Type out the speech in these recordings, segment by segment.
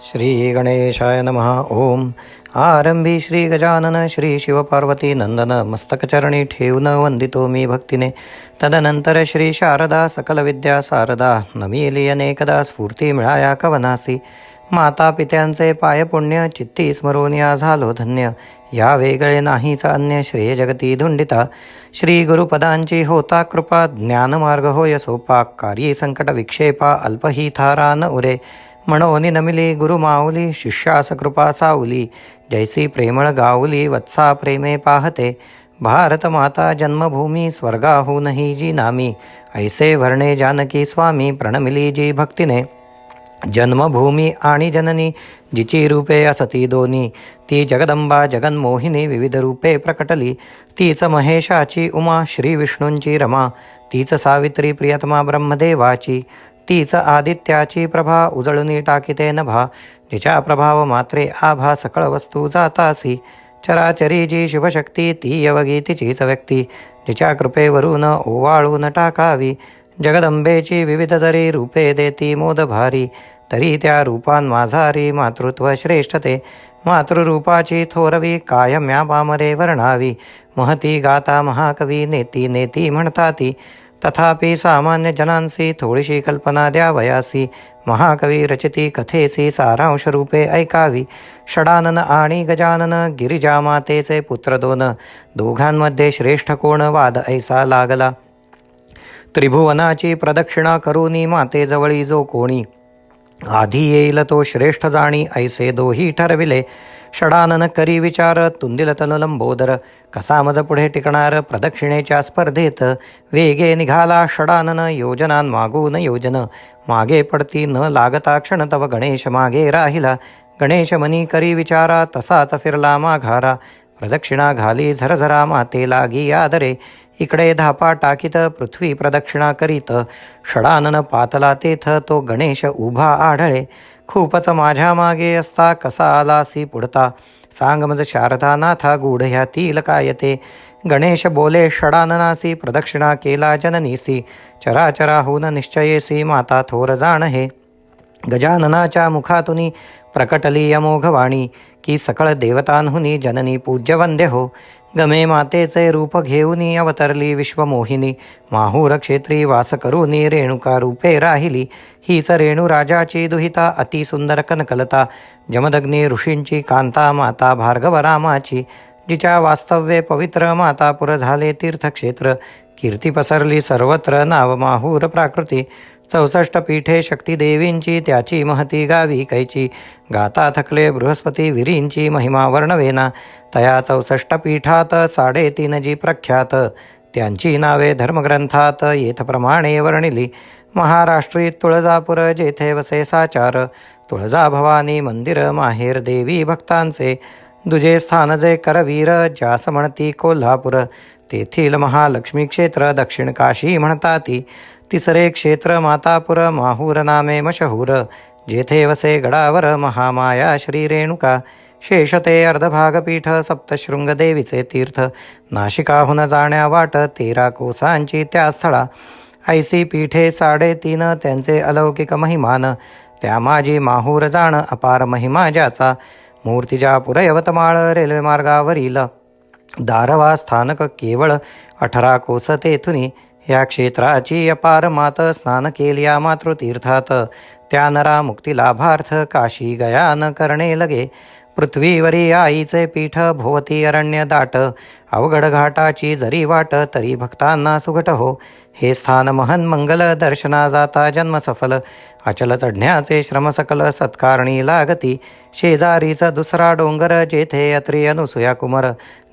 श्री गणेशाय नमः. ओम. आरंभी श्री गजानन श्री शिवपार्वती नंदन मस्तकचरणी ठेवून वंदितो मी भक्तीने. तदनंतर श्री शारदा सकल विद्या सारदा नमिली अनेकदा स्फूर्ती मिळाया कवनासी. माता पित्यांचे पाय पुण्य चित्ती स्मरून या झालो धन्य. या वेगळे नाहीच अन्य श्रेय जगती धुंडिता. श्री गुरुपदांची होता कृपा ज्ञानमार्ग होय सोपा. कार्ये संकट विक्षेपा अल्पही थारा न उरे. म्हणोनी नमिली गुरुमाऊली शिष्यास कृपा सावली. जैसी प्रेमळ गाऊली वत्सा प्रेमे पाहते. भारत माता जन्मभूमी स्वर्गाहूनही जी नामी. ऐसे वर्णे जानकी स्वामी प्रणमिली जी भक्तीने. जन्मभूमी आणि जननी जिची रूपे असती दोनी. ती जगदंबा जगन्मोहिनी विविध रूपे प्रकटली. तीच महेशाची उमा श्री विष्णूंची रमा. तीच सावित्री प्रियतमा ब्रह्मदेवाची. तीच आदित्याची प्रभा उजळून टाकीते नभा. जिच्या प्रभाव मात्रे आभा सकळ वस्तू जातासी. चराचरी जी शुभशक्ती ती यवगी तिचीच व्यक्ती. जिच्या कृपेवरून ओवाळून टाकावी. जगदंबेची विविध जरी रूपे देती मोद भारी. तरी त्या रूपान माझारी मातृत्व श्रेष्ठते. मातृरूपाची थोरवी कायम्या पामरे वर्णावी. महती गाता महाकवी नेती नेती म्हणताती. तथापि सामान्य जनांसी थोडीशी कल्पना द्यावयासी. महाकवी रचिती कथेसी सारांश रूपे ऐकावी. षडानन आणि गजानन गिरिजा मातेचे पुत्र दोन. दोघांमध्ये श्रेष्ठ कोण वाद ऐसा लागला. त्रिभुवनाची प्रदक्षिणा करूनी मातेजवळी जो कोणी. आधी येईल तो श्रेष्ठ जाणी ऐसे दोही ठरविले. षडानन करी विचार तुंदिल तनु लंबोदर. कसा मज पुढे टिकणार प्रदक्षिणेच्या स्पर्धेत. वेगे निघाला षडानन योजनान मागून योजन. मागे पडती न लागता क्षण तव गणेश मागे राहिला. गणेश मनी करी विचारा तसाच फिरला माघारा. प्रदक्षिणा घाली झरझरा माते लागी आदरे. इकडे धापा टाकीत पृथ्वी प्रदक्षिणा करीत. षडानन पातला तेथ तो गणेश उभा आढळे. खूपच माझ्या मागे असता कसा आलासी पुढता. सांग मज शारदा नाथा गूढ ह्यातील कायते. गणेश बोले षडाननासी प्रदक्षिणा केला जननीसी. चराचराहून निश्चयेसी माता थोर जाण हे. गजाननाच्या मुखातुनी प्रकटली अमोघवाणी. की सकळ देवतांहुनी जननी पूज्य वंद्य हो. गमे मातेचे रूप घेऊनी अवतरली विश्वमोहिनी. माहूर क्षेत्री वास करूनी रेणुका रूपे राहिली. हीच रेणू राजाची दुहिता अति सुंदर कनकलता. जमदग्नी ऋषींची कांता माता भार्गव रामाची. जिच्या वास्तव्ये पवित्र मातापुर झाले तीर्थक्षेत्र. कीर्ती पसरली सर्वत्र नाव माहूर प्राकृती. 64 पीठे शक्तिदेवींची त्याची महती गावी कैची. गाता थकले बृहस्पती विरींची महिमा वर्णवेना. तया 64 पीठात 3.5 जी प्रख्यात. त्यांची नावे धर्मग्रंथात येथप्रमाणे वर्णिली. महाराष्ट्री तुळजापूर जेथे वसे साचार. तुळजा भवानी मंदिर माहेर देवी भक्तांचे. दुजे स्थान जे करवीर ज्यास म्हणती कोल्हापूर. तेथील महालक्ष्मी क्षेत्र दक्षिण काशी म्हणताती. तिसरे क्षेत्र मातापुर माहूर नामे मशहूर. जेथे वसे गडावर महामाया श्री रेणुका. शेषते अर्धभागपीठ सप्तशृंग देवीचे तीर्थ. नाशिकाहून जाण्या वाट 13 कोसांची त्या स्थळा. ऐसी पीठे 3.5 त्यांचे अलौकिक महिमान. त्या माझी माहूर जाण अपार महिमा ज्याचा. मूर्तिजापूर यवतमाळ रेल्वे मार्गावरील दारवा स्थानक केवळ 18 कोस तेथुनी. या क्षेत्राची अपार मात स्नान केल्या मातृतीर्थात. त्या नरा मुक्ती लाभार्थ काशी गया न करणे लगे. पृथ्वीवरी आईचे पीठ भोवती अरण्य दाट. अवघड घाटाची जरी वाट तरी भक्तांना सुगट हो. हे स्थान महन मंगल दर्शना जाता जन्म सफल. अचल चढण्याचे श्रम सकल सत्कारणी लागती. शेजारीचा दुसरा डोंगर जेथे अत्री अनुसूया कुमार.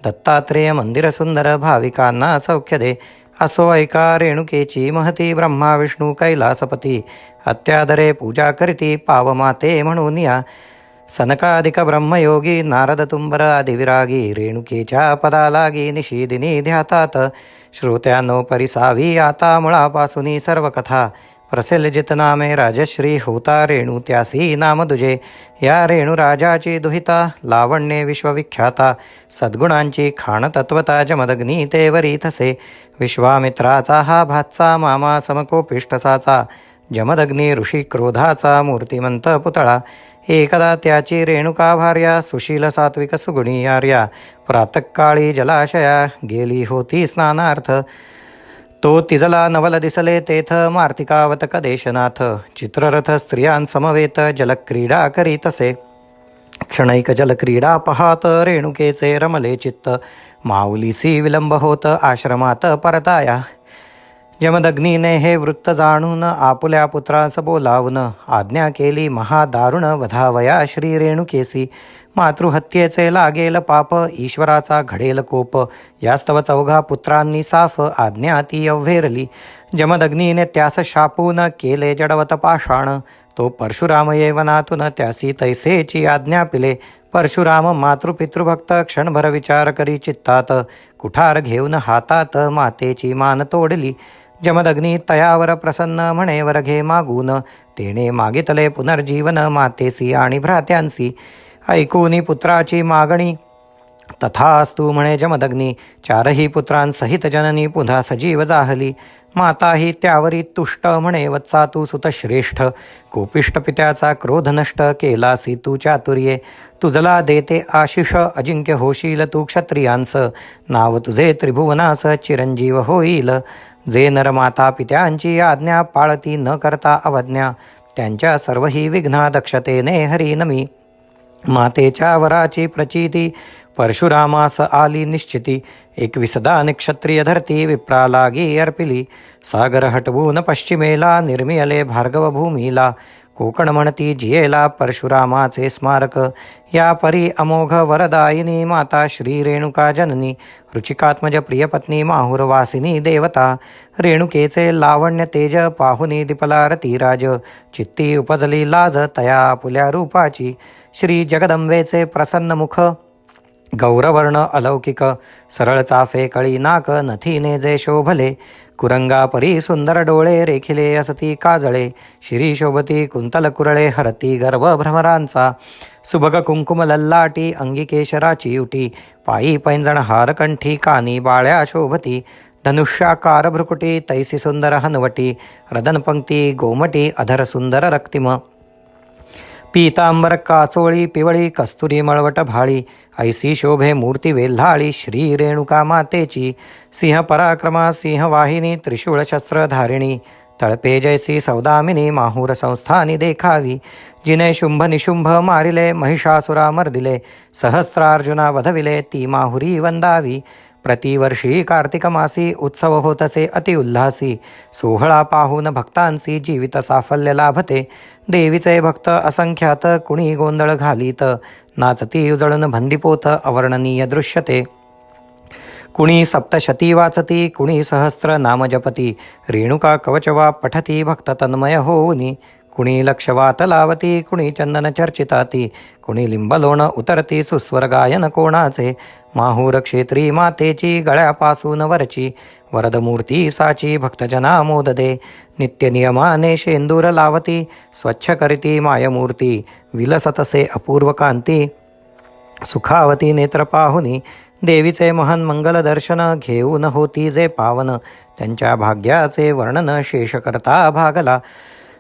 दत्तात्रेय मंदिर सुंदर भाविकांना सौख्य दे. असो ऐका रेणुकेची महती ब्रह्मा विष्णू कैलासपती. अत्यादरे पूजा करीती पावमाते म्हणून या. सनकादिक ब्रह्मयोगी नारद तुंबर आदिविरागी. रेणुकेच्या पदालागी निशिदिनी ध्यातात. श्रोत्यांनो परिसावी आता मुळापासूनी सर्व कथा. प्रसेलजित नामे राजश्री होता रेणू त्यासी नाम दुजे. या रेणू राजाची दुहिता लावण्ये विश्वविख्याता. सद्गुणांची खाण तत्वता जमदग्नी ते वरी थसे. विश्वामित्राचा हा भातचा मामा समकोपिष्टसाचा. जमदग्नी ऋषी क्रोधाचा मूर्तिमंत पुतळा. एकदा त्याची रेणुका भार्या सुशील सात्विक सुगुणी आर्या प्रातःकाळी जलाशया गेली होती स्नानार्थ. तो तिजला नवल दिसले तेथ मार्तिकावत कदेशनाथ. चित्ररथ स्त्रियांसमवेत जलक्रीडा करीतसे. क्षणैक जलक्रीडा पहात रेणुकेचे रमले चित्त. माऊलीसी विलंब होत आश्रमात परताया. जमदग्नीने हे वृत्त जाणून आपुल्या पुत्रास बोलावून आज्ञा केली महादारुण वधावया श्री रेणुकेसी. मातृहत्येचे लागेल पाप ईश्वराचा घडेल कोप. यास्तव चौघा पुत्रांनी साफ आज्ञा ती अव्हेरली. जमदग्नीने त्यास शापून केले जडवत पाषाण. तो परशुराम येवनातून त्यासी तैसेची आज्ञा पिले. परशुराम मातृपितृभक्त क्षणभर विचार करी चित्तात. कुठार घेऊन हातात मातेची मान तोडली. जमदग्नी तयावर प्रसन्न म्हणे वर घे मागून. तेने मागितले पुनर्जीवन मातेसी आणि भ्रात्यांसी. ऐकूनी पुत्राची मागणी तथास्तु म्हणे जमदग्नी. चारही पुत्रांसहित जननी पुन्हा सजीव जाहली. माताही त्यावरी तुष्ट म्हणे वत्सा तू सुतश्रेष्ठ. कोपिष्ट पित्याचा क्रोध नष्ट केलासी तू चातुर्ये. तुझला देते आशिष अजिंक्य होशील तू क्षत्रियांस. नाव तुझे त्रिभुवनास चिरंजीव होईल. जे नर माता पित्यांची आज्ञा पाळती न करता अवज्ञा. त्यांच्या सर्वही विघ्ना दक्षतेने हरी नमी. मातेच्या वराची प्रचिती परशुरामास आली निश्चिती. 21 निक्षत्रिय धरती विप्रा लागी अर्पिली. सागर हटवून पश्चिमेला निर्मियले भार्गव भूमीला. कोकण म्हणती जियेला परशुरामाचे स्मारक. या परी अमोघ वरदायिनी माता श्री रेणुका जननी. रुचिकात्मज प्रियपत्नी माहुरवासिनी देवता. रेणुकेचे लावण्य तेज पाहुनी दिपलारती राज. चित्ती उपजली लाज तया आपुल्या रूपाची. श्री जगदंबेचे प्रसन्न मुख गौरवर्ण अलौकिक. सरळ चाफे कळी नाक नथीने जे शोभले. कुरंगा परी सुंदर डोळे रेखिले असती काजळे. श्री शोभती कुंतल कुरळे हरती गर्भ भ्रमरांचा. सुभग कुंकुम लल्लाटी अंगी केशराची उटी. पायी पैंजण हार कंठी कानी बाळ्या शोभती. धनुष्याकार भ्रुकुटी तैसी सुंदर हनवटी. रदनपंक्ती गोमटी अधर सुंदर रक्तिम. पीतांबर काचोळी पिवळी कस्तुरी मळवट भाळी. ऐसी शोभे मूर्ती वेल्हाळी श्री रेणुका मातेची. सिंह पराक्रमा सिंहवाहिनी त्रिशूळ शस्त्रधारिणी. तळपे जैसी सौदामिनी माहुर संस्थानी देखावी. जिने शुंभ निशुंभ मारिले महिषासुरा मर्दिले. सहस्रार्जुना वधविले ती माहुरी वंदावी. प्रतिवर्षी कार्तिक मासी उत्सव होतसे अतिउल्हासी. सोहळा पाहून भक्तांसी जीवित साफल्य लाभते. देवीचे भक्त असंख्यात कुणी गोंधळ घालीत. नाचती उजळून भंदीपोत अवर्णनीय दृश्यते. कुणी सप्तशती वाचती कुणी सहस्र नाम जपती. रेणुका कवचवा पठती भक्त तन्मय होऊनी. कुणी लक्षवात लावती कुणी चंदन चर्चिताती. कुणी लिंबलोण उतरती सुस्वर गायन कोणाचे. माहूर क्षेत्री मातेची गळ्यापासून वरची. वरदमूर्ती साची भक्तजना मोददे. नित्य नियमाने शेंदूर लावती. स्वच्छ करीती मायमूर्ती. विलसतसे अपूर्व कांती. सुखावती नेत्र पाहुनी. देवीचे महन मंगल दर्शन घेऊन होती जे पावन. त्यांच्या भाग्याचे वर्णन शेष करता भागला.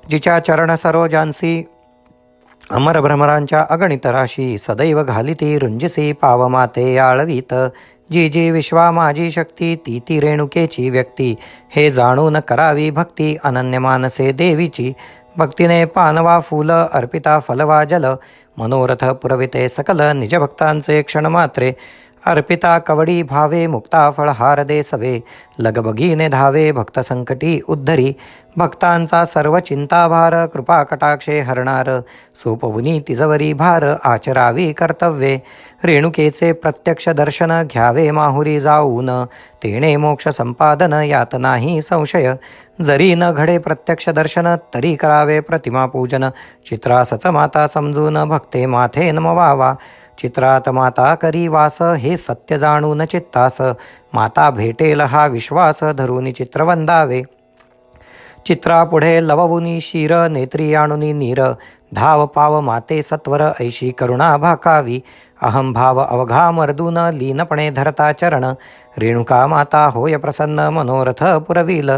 जिच्या चरण सरोजांसी अमर भ्रमरांच्या अगणित राशी. सदैव घालिती रुंजिसी पावमाते आळवीत. जी जी विश्वा माझी शक्ती ती ती रेणुकेची व्यक्ती. हे जाणून करावी भक्ती अनन्य मानसे देवीची. भक्तीने पानवा फूल अर्पिता फलवा जल. मनोरथ पुरविते सकल निजभक्तांचे क्षणमात्रे. अर्पिता कवडी भावे मुक्ता फळहार दे सवे. लगबगीने धावे भक्त संकटी उद्धरी. भक्तांचा सर्व चिंताभार कृपा कटाक्षे हरणार. सोपवुनी तिजवरी भार आचरावी कर्तव्ये. रेणुकेचे प्रत्यक्ष दर्शन घ्यावे माहुरी जाऊन. तेणे मोक्ष संपादन यात नाही संशय. जरी न घडे प्रत्यक्ष दर्शन तरी करावे प्रतिमा पूजन. चित्रासच माता समजून भक्ते माथे नमवावा. चित्रात माता करी वास हे सत्य जाणून चित्तास. माता भेटेल हा विश्वास धरुनी चित्र वंदावे. चित्रापुढे लववुनी शिर नेत्री आणुनी नीर. धाव पाव माते सत्वर ऐशी करुणा भाकावी. अहंभाव अवघा मर्दून लीनपणे धरता चरण. रेणुका माता होय प्रसन्न मनोरथ पुरविल.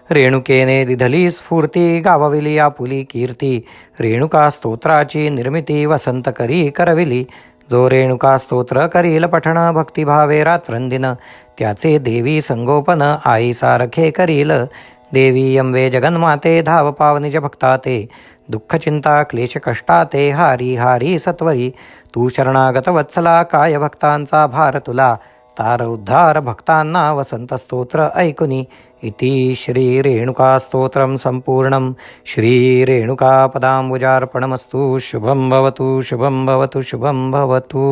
रेणुकेने दिधली स्फूर्ती गावविली आपुली कीर्ती रेणुका स्तोत्राची निर्मिती वसंत करी करविली जो रेणुका स्तोत्र करील पठण भक्तिभावे रात्रंदिन त्याचे देवी संगोपन आई सारखे करील देवी अंबे जगन्माते धाव पाव निज भक्ताते दुःख चिंता क्लेश कष्टाते हारी हारी सत्वरी तू शरणागत वत्सला काय भक्तांचा भार तुला तार उद्धार भक्तांना वसंत स्तोत्र ऐकुनी इति श्री रेणुका स्तोत्रम संपूर्णम श्री रेणुका पदांबुजार्पणमस्तु शुभं भवतु शुभं भवतु शुभं भवतु.